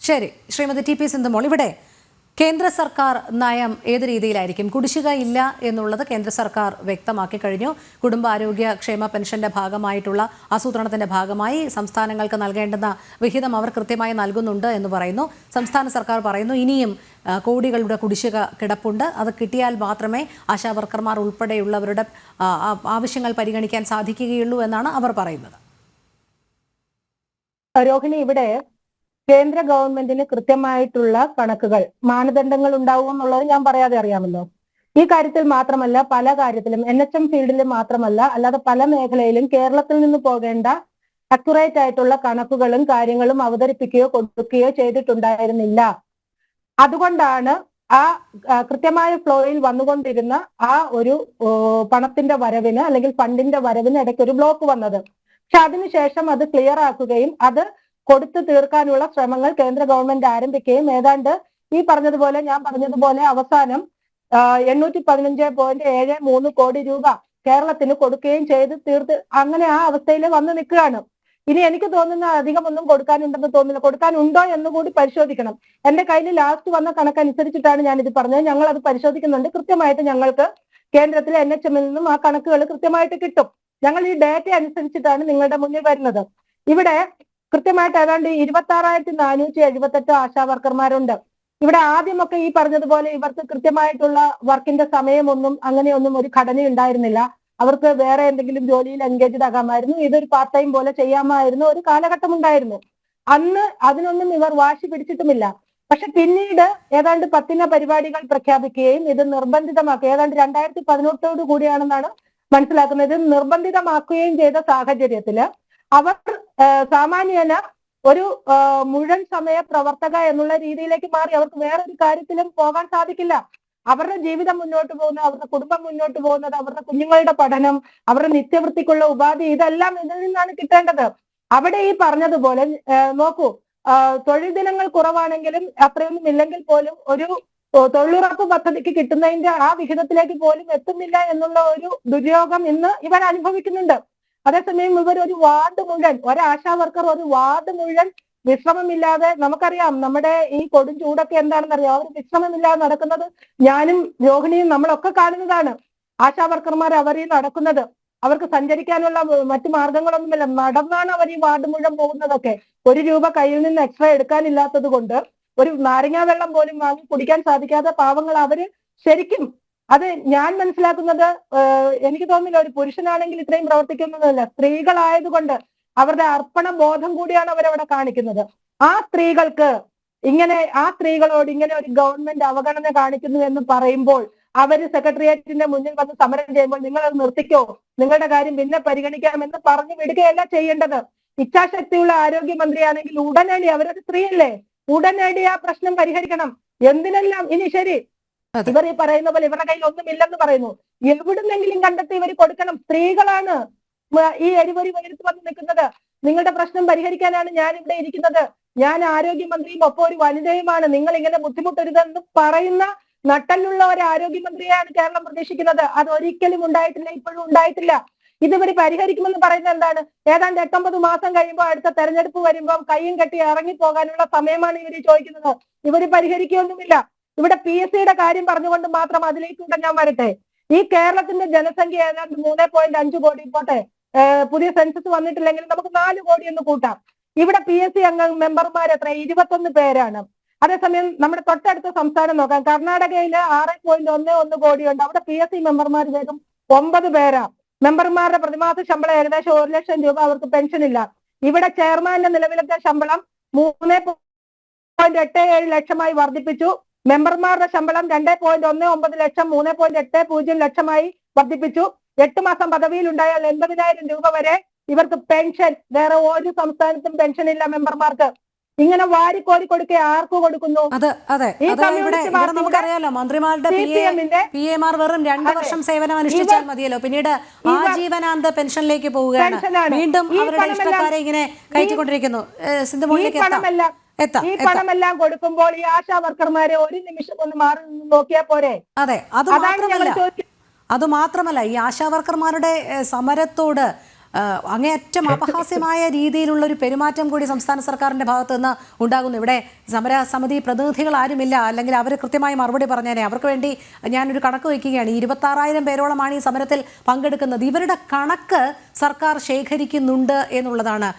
ശരി, Shrimati T P Sindhumol, ഇവിടെ കേന്ദ്ര സർക്കാർ നയം ഏത് രീതിയിലായിരിക്കും? കുടിശ്ശിക ഇല്ല എന്നുള്ളത് കേന്ദ്ര സർക്കാർ വ്യക്തമാക്കി കഴിഞ്ഞു. കുടുംബാരോഗ്യ ക്ഷേമ പെൻഷന്റെ ഭാഗമായിട്ടുള്ള ആസൂത്രണത്തിന്റെ ഭാഗമായി സംസ്ഥാനങ്ങൾക്ക് നൽകേണ്ടുന്ന വിഹിതം അവർ കൃത്യമായി നൽകുന്നുണ്ട് എന്ന് പറയുന്നു. സംസ്ഥാന സർക്കാർ പറയുന്നു ഇനിയും കോടികളുടെ കുടിശ്ശിക കിടപ്പുണ്ട്, അത് കിട്ടിയാൽ മാത്രമേ ആശാവർക്കർമാർ ഉൾപ്പെടെയുള്ളവരുടെ ആവശ്യങ്ങൾ പരിഗണിക്കാൻ സാധിക്കുകയുള്ളൂ എന്നാണ് അവർ പറയുന്നത്. രോഹിണി, ഇവിടെ കേന്ദ്ര ഗവൺമെന്റിന് കൃത്യമായിട്ടുള്ള കണക്കുകൾ, മാനദണ്ഡങ്ങൾ ഉണ്ടാവും എന്നുള്ളത് ഞാൻ പറയാതെ അറിയാമല്ലോ. ഈ കാര്യത്തിൽ മാത്രമല്ല, പല കാര്യത്തിലും NHM ഫീൽഡിൽ മാത്രമല്ല, അല്ലാതെ പല മേഖലയിലും കേരളത്തിൽ നിന്ന് പോകേണ്ട അക്യുറേറ്റ് ആയിട്ടുള്ള കണക്കുകളും കാര്യങ്ങളും അവതരിപ്പിക്കുകയോ കൊടുക്കുകയോ ചെയ്തിട്ടുണ്ടായിരുന്നില്ല. അതുകൊണ്ടാണ് ആ കൃത്യമായ ഫ്ലോയിൽ വന്നുകൊണ്ടിരുന്ന ആ ഒരു പണത്തിന്റെ വരവിന് അല്ലെങ്കിൽ ഫണ്ടിന്റെ വരവിന് ഇടയ്ക്കൊരു ബ്ലോക്ക് വന്നത്. പക്ഷെ അതിനുശേഷം അത് ക്ലിയർ ആക്കുകയും അത് കൊടുത്തു തീർക്കാനുള്ള ശ്രമങ്ങൾ കേന്ദ്ര ഗവൺമെന്റ് ആരംഭിക്കുകയും ഏതാണ്ട് ഞാൻ പറഞ്ഞതുപോലെ അവസാനം 815.73 കോടി രൂപ കേരളത്തിന് കൊടുക്കുകയും ചെയ്ത് തീർത്ത് അങ്ങനെ ആ അവസ്ഥയിൽ വന്ന് നിൽക്കുകയാണ്. ഇനി എനിക്ക് തോന്നുന്ന അധികം ഒന്നും കൊടുക്കാനുണ്ടെന്ന് തോന്നുന്നില്ല. കൊടുക്കാനുണ്ടോ എന്ന് കൂടി പരിശോധിക്കണം. എന്റെ കയ്യിൽ ലാസ്റ്റ് വന്ന കണക്കനുസരിച്ചിട്ടാണ് ഞാൻ ഇത് പറഞ്ഞത്. ഞങ്ങൾ അത് പരിശോധിക്കുന്നുണ്ട്. കൃത്യമായിട്ട് ഞങ്ങൾക്ക് കേന്ദ്രത്തിലെ NHM-ൽ നിന്നും ആ കണക്കുകൾ കൃത്യമായിട്ട് കിട്ടും. ഞങ്ങൾ ഈ ഡേറ്റ അനുസരിച്ചിട്ടാണ് നിങ്ങളുടെ മുന്നിൽ വരുന്നത്. ഇവിടെ കൃത്യമായിട്ട് ഏതാണ്ട് 26,478 ആശാ വർക്കർമാരുണ്ട്. ഇവിടെ ആദ്യമൊക്കെ ഈ പറഞ്ഞതുപോലെ ഇവർക്ക് കൃത്യമായിട്ടുള്ള വർക്കിന്റെ സമയമൊന്നും അങ്ങനെയൊന്നും ഒരു ഘടന ഉണ്ടായിരുന്നില്ല. അവർക്ക് വേറെ എന്തെങ്കിലും ജോലിയിൽ എൻഗേജ്ഡ് ആകാമായിരുന്നു. ഇതൊരു പാർട്ട് ടൈം പോലെ ചെയ്യാമായിരുന്നു ഒരു കാലഘട്ടം ഉണ്ടായിരുന്നു. അന്ന് അതിനൊന്നും ഇവർ വാശി പിടിച്ചിട്ടുമില്ല. പക്ഷെ പിന്നീട് ഏതാണ്ട് 10 പരിപാടികൾ പ്രഖ്യാപിക്കുകയും ഇത് നിർബന്ധിതമാക്കി, ഏതാണ്ട് 2018 കൂടിയാണെന്നാണ് മനസ്സിലാക്കുന്നത്, നിർബന്ധിതമാക്കുകയും ചെയ്ത സാഹചര്യത്തില് അവർ സാമാന്യേന ഒരു മുഴുവൻ സമയ പ്രവർത്തക എന്നുള്ള രീതിയിലേക്ക് മാറി. അവർക്ക് വേറൊരു കാര്യത്തിലും പോകാൻ സാധിക്കില്ല. അവരുടെ ജീവിതം മുന്നോട്ട് പോകുന്നത്, അവരുടെ കുടുംബം മുന്നോട്ട് പോകുന്നത്, അവരുടെ കുഞ്ഞുങ്ങളുടെ പഠനം, അവരുടെ നിത്യവൃത്തിക്കുള്ള ഉപാധി, ഇതെല്ലാം ഇതിൽ നിന്നാണ് കിട്ടേണ്ടത്. അവിടെ ഈ പറഞ്ഞതുപോലെ നോക്കൂ, തൊഴിൽ ദിനങ്ങൾ കുറവാണെങ്കിലും അത്രയൊന്നും ഇല്ലെങ്കിൽ പോലും ഒരു തൊഴിലുറപ്പ് പദ്ധതിക്ക് കിട്ടുന്നതിന്റെ ആ വിഹിതത്തിലേക്ക് പോലും എത്തുന്നില്ല എന്നുള്ള ഒരു ദുര്യോഗം ഇന്ന് ഇവർ അനുഭവിക്കുന്നുണ്ട്. അതേസമയം ഇവർ ഒരു വാർഡ് മുഴുവൻ, ഒരാശാ വർക്കർ ഒരു വാർഡ് മുഴുവൻ വിശ്രമമില്ലാതെ, നമുക്കറിയാം നമ്മുടെ ഈ കൊടും ചൂടൊക്കെ എന്താണെന്ന് അറിയാം, അവർ വിശ്രമമില്ലാതെ നടക്കുന്നത് ഞാനും രോഹിണിയും നമ്മളൊക്കെ കാണുന്നതാണ്. ആശാ വർക്കർമാർ അവർ ഈ നടക്കുന്നത്, അവർക്ക് സഞ്ചരിക്കാനുള്ള മറ്റു മാർഗങ്ങളൊന്നുമില്ല, നടന്നാണ് അവർ ഈ വാർഡ് മുഴുവൻ പോകുന്നതൊക്കെ. 1 രൂപ കയ്യിൽ നിന്ന് എക്സ്ട്രാ എടുക്കാനില്ലാത്തത് കൊണ്ട് ഒരു നാരങ്ങാ വെള്ളം പോലും വാങ്ങി കുടിക്കാൻ സാധിക്കാതെ പാവങ്ങൾ അവര് ശരിക്കും, അത് ഞാൻ മനസ്സിലാക്കുന്നത്, എനിക്ക് തോന്നുന്നില്ല ഒരു പുരുഷനാണെങ്കിൽ ഇത്രയും പ്രവർത്തിക്കുന്നതല്ല. സ്ത്രീകളായതുകൊണ്ട് അവരുടെ അർപ്പണ ബോധം കൂടിയാണ് അവരവിടെ കാണിക്കുന്നത്. ആ സ്ത്രീകളോട് ഇങ്ങനെ ഒരു ഗവൺമെന്റ് അവഗണന കാണിക്കുന്നു എന്ന് പറയുമ്പോൾ അവര് സെക്രട്ടേറിയറ്റിന്റെ മുന്നിൽ വന്ന് സമരം ചെയ്യുമ്പോൾ നിങ്ങൾ അത് നിർത്തിക്കോ, നിങ്ങളുടെ കാര്യം പിന്നെ പരിഗണിക്കാമെന്ന് പറഞ്ഞു വിടുകയല്ല ചെയ്യേണ്ടത്. ഇച്ഛാശക്തിയുള്ള ആരോഗ്യമന്ത്രിയാണെങ്കിൽ ഉടനടി, അവരൊരു സ്ത്രീയല്ലേ, ഉടനടി ആ പ്രശ്നം പരിഹരിക്കണം. എന്തിനെല്ലാം ഇനി ശരി, ഇവർ ഈ പറയുന്ന പോലെ ഇവരുടെ കയ്യിൽ ഒന്നുമില്ലെന്ന് പറയുന്നു, എവിടുന്നെങ്കിലും കണ്ടെത്തി ഇവർ കൊടുക്കണം. സ്ത്രീകളാണ് ഈ എരിവരി വയലത്ത് വന്ന് നിൽക്കുന്നത്. നിങ്ങളുടെ പ്രശ്നം പരിഹരിക്കാനാണ് ഞാൻ ഇവിടെ ഇരിക്കുന്നത്, ഞാൻ ആരോഗ്യമന്ത്രിയും ഒപ്പം ഒരു വനിതയുമാണ്, നിങ്ങൾ ഇങ്ങനെ ബുദ്ധിമുട്ടരുതെന്ന് പറയുന്ന നട്ടലുള്ള ഒരു ആരോഗ്യമന്ത്രിയാണ് കേരളം പ്രതീക്ഷിക്കുന്നത്. അത് ഒരിക്കലും ഉണ്ടായിട്ടില്ല, ഇപ്പോഴും ഉണ്ടായിട്ടില്ല. ഇതുവരെ പരിഹരിക്കുമെന്ന് പറയുന്നത് എന്താണ്? ഏതാണ്ട് 8-9 മാസം കഴിയുമ്പോൾ അടുത്ത തെരഞ്ഞെടുപ്പ് വരുമ്പോൾ കയ്യും കെട്ടി ഇറങ്ങിപ്പോകാനുള്ള സമയമാണ് ഇവർ ചോദിക്കുന്നത്. ഇവർ പരിഹരിക്കുകയൊന്നുമില്ല. ഇവിടെ PSCയുടെ കാര്യം പറഞ്ഞുകൊണ്ട് മാത്രം അതിലേക്കൂടെ ഞാൻ വരട്ടെ. ഈ കേരളത്തിന്റെ ജനസംഖ്യ ഏതാണ്ട് 3.5 കോടി, പോട്ടെ പുതിയ സെൻസസ് വന്നിട്ടില്ലെങ്കിൽ നമുക്ക് 4 കോടി എന്ന് കൂട്ടാം. ഇവിടെ PSC മെമ്പർമാർ എത്ര? 21 പേരാണ്. അതേസമയം നമ്മുടെ തൊട്ടടുത്ത സംസ്ഥാനം നോക്കാം, കർണാടകയിൽ 6.11 കോടിയുണ്ട്. അവിടെ PSC മെമ്പർമാർ വേഗം 9 പേരാ. മെമ്പർമാരുടെ പ്രതിമാസ ശമ്പളം ഏകദേശം 1 ലക്ഷം രൂപ, അവർക്ക് പെൻഷൻ ഇല്ല. ഇവിടെ ചെയർമാന്റെ നിലവിലത്തെ ശമ്പളം 3.87 ലക്ഷമായി വർദ്ധിപ്പിച്ചു. മെമ്പർമാരുടെ ശമ്പളം 2.19 ലക്ഷം 3.80 ലക്ഷമായി വർദ്ധിപ്പിച്ചു. 8 മാസം പദവിയിലുണ്ടായാൽ 80,000 രൂപ വരെ ഇവർക്ക് പെൻഷൻ. വേറെ ഒരു സംസ്ഥാനത്തും പെൻഷൻ ഇല്ല മെമ്പർമാർക്ക്. ഇങ്ങനെ വാരിക്കോരി കൊടുക്കുക ആർക്ക് കൊടുക്കുന്നു? നമുക്കറിയാലോ, മന്ത്രിമാരുടെ PAമാർ വെറും 2 വർഷം സേവനം അനുഷ്ഠിച്ചാൽ മതിയല്ലോ, പിന്നീട് ആജീവനാന്ത പെൻഷനിലേക്ക് പോവുകയാണ്. വീണ്ടും അവരുടെ ഇഷ്ടക്കാരെ ഇങ്ങനെ കയറ്റിക്കൊണ്ടിരിക്കുന്നു. ഈ പണമെല്ലാം കൊടുക്കുമ്പോൾ ഈ ആശാ വർക്കർമാരെ ഒരു നിമിഷം ഒന്ന് മാറി നോക്കിയാൽ പോരെ? അതെ, അത് മാത്രമല്ല ഈ ആശാവർക്കർമാരുടെ സമരത്തോട് അങ്ങേയറ്റം അപഹാസ്യമായ രീതിയിലുള്ള ഒരു പെരുമാറ്റം കൂടി സംസ്ഥാന സർക്കാരിന്റെ ഭാഗത്ത് നിന്ന് ഉണ്ടാകുന്നു. ഇവിടെ സമരസമിതി പ്രതിനിധികൾ ആരുമില്ല, അല്ലെങ്കിൽ അവർ കൃത്യമായി മറുപടി പറഞ്ഞേനെ. അവർക്ക് വേണ്ടി ഞാനൊരു കണക്ക് വയ്ക്കുകയാണ്. 26,000 പേരോളമാണ് ഈ സമരത്തിൽ പങ്കെടുക്കുന്നത്. ഇവരുടെ കണക്ക് സർക്കാർ ശേഖരിക്കുന്നുണ്ട് എന്നുള്ളതാണ്